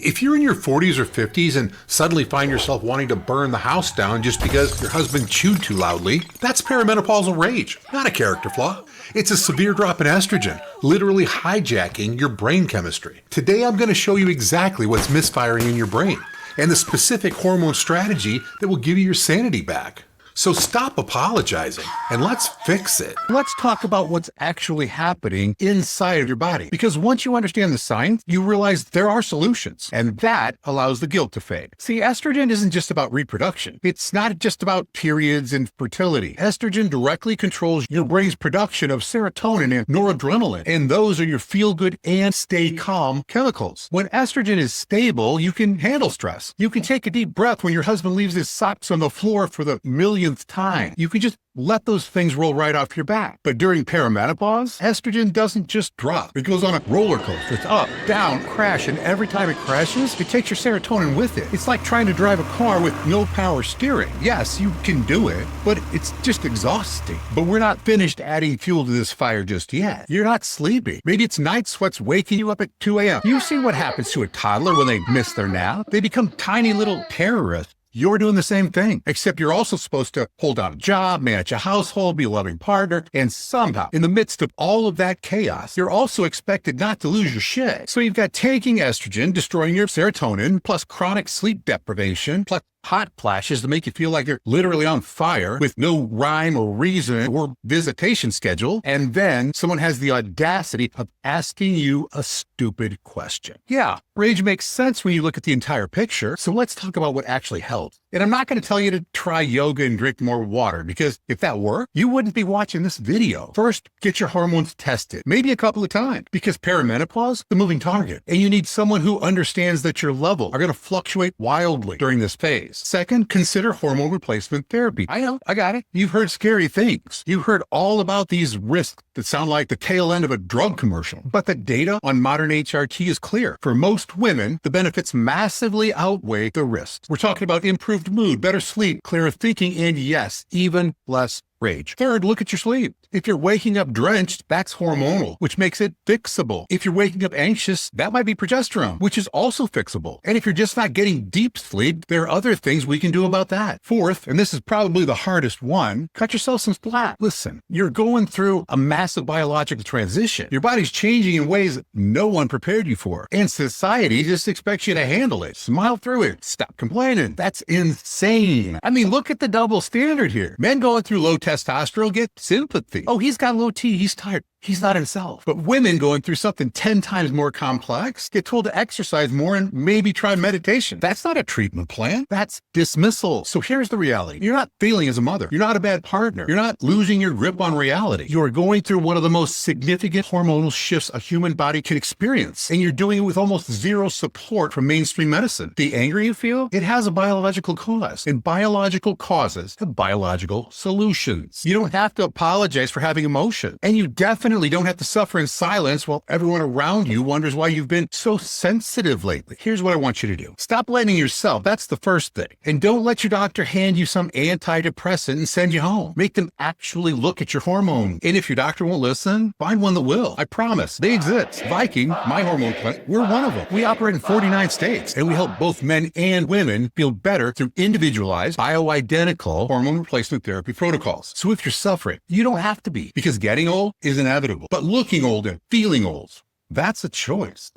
If you're in your 40s or 50s and suddenly find yourself wanting to burn the house down just because your husband chewed too loudly, that's perimenopausal rage, not a character flaw. It's a severe drop in estrogen, literally hijacking your brain chemistry. Today I'm going to show you exactly what's misfiring in your brain and the specific hormone strategy that will give you your sanity back. So stop apologizing and let's fix it. Let's talk about what's actually happening inside of your body. Because once you understand the science, you realize there are solutions, and that allows the guilt to fade. See, estrogen isn't just about reproduction. It's not just about periods and fertility. Estrogen directly controls your brain's production of serotonin and noradrenaline, and those are your feel-good and stay calm chemicals. When estrogen is stable, you can handle stress. You can take a deep breath when your husband leaves his socks on the floor for the millionth time. You can just let those things roll right off your back. But during perimenopause, estrogen doesn't just drop. It goes on a roller coaster. It's up, down, crash, and every time it crashes, it takes your serotonin with it. It's like trying to drive a car with no power steering. Yes, you can do it, but it's just exhausting. But we're not finished adding fuel to this fire just yet. You're not sleeping. Maybe it's night sweats waking you up at 2 a.m. You've seen what happens to a toddler when they miss their nap. They become tiny little terrorists. You're doing the same thing, except you're also supposed to hold down a job, manage a household, be a loving partner, and somehow, in the midst of all of that chaos, you're also expected not to lose your shit. So you've got taking estrogen, destroying your serotonin, plus chronic sleep deprivation, plus hot flashes to make you feel like you're literally on fire with no rhyme or reason or visitation schedule. And then someone has the audacity of asking you a stupid question. Yeah, rage makes sense when you look at the entire picture. So let's talk about what actually helps. And I'm not going to tell you to try yoga and drink more water, because if that worked, you wouldn't be watching this video. First, get your hormones tested, maybe a couple of times, because perimenopause is the moving target. And you need someone who understands that your levels are going to fluctuate wildly during this phase. Second, consider hormone replacement therapy. I know, I got it. You've heard scary things. You've heard all about these risks that sound like the tail end of a drug commercial. But the data on modern HRT is clear. For most women, the benefits massively outweigh the risks. We're talking about improved mood, better sleep, clearer thinking, and yes, even less rage. Third, look at your sleep. If you're waking up drenched, that's hormonal, which makes it fixable. If you're waking up anxious, that might be progesterone, which is also fixable. And if you're just not getting deep sleep, there are other things we can do about that. Fourth, and this is probably the hardest one, cut yourself some slack. Listen, you're going through a massive biological transition. Your body's changing in ways that no one prepared you for. And society just expects you to handle it. Smile through it. Stop complaining. That's insane. I mean, look at the double standard here. Men going through low testosterone get sympathy. Oh, he's got low T, he's tired. He's not himself. But women going through something 10 times more complex get told to exercise more and maybe try meditation. That's not a treatment plan. That's dismissal. So here's the reality. You're not failing as a mother. You're not a bad partner. You're not losing your grip on reality. You are going through one of the most significant hormonal shifts a human body can experience. And you're doing it with almost zero support from mainstream medicine. The anger you feel, it has a biological cause. And biological causes have biological solutions. You don't have to apologize for having emotion. And you definitely don't have to suffer in silence while everyone around you wonders why you've been so sensitive lately. Here's what I want you to do. Stop blaming yourself. That's the first thing. And don't let your doctor hand you some antidepressant and send you home. Make them actually look at your hormone. And if your doctor won't listen, find one that will. I promise. They exist. Viking, my hormone clinic, we're one of them. We operate in 49 states, and we help both men and women feel better through individualized, bioidentical hormone replacement therapy protocols. So if you're suffering, you don't have to be, because getting old is inevitable. But looking old and feeling old, that's a choice.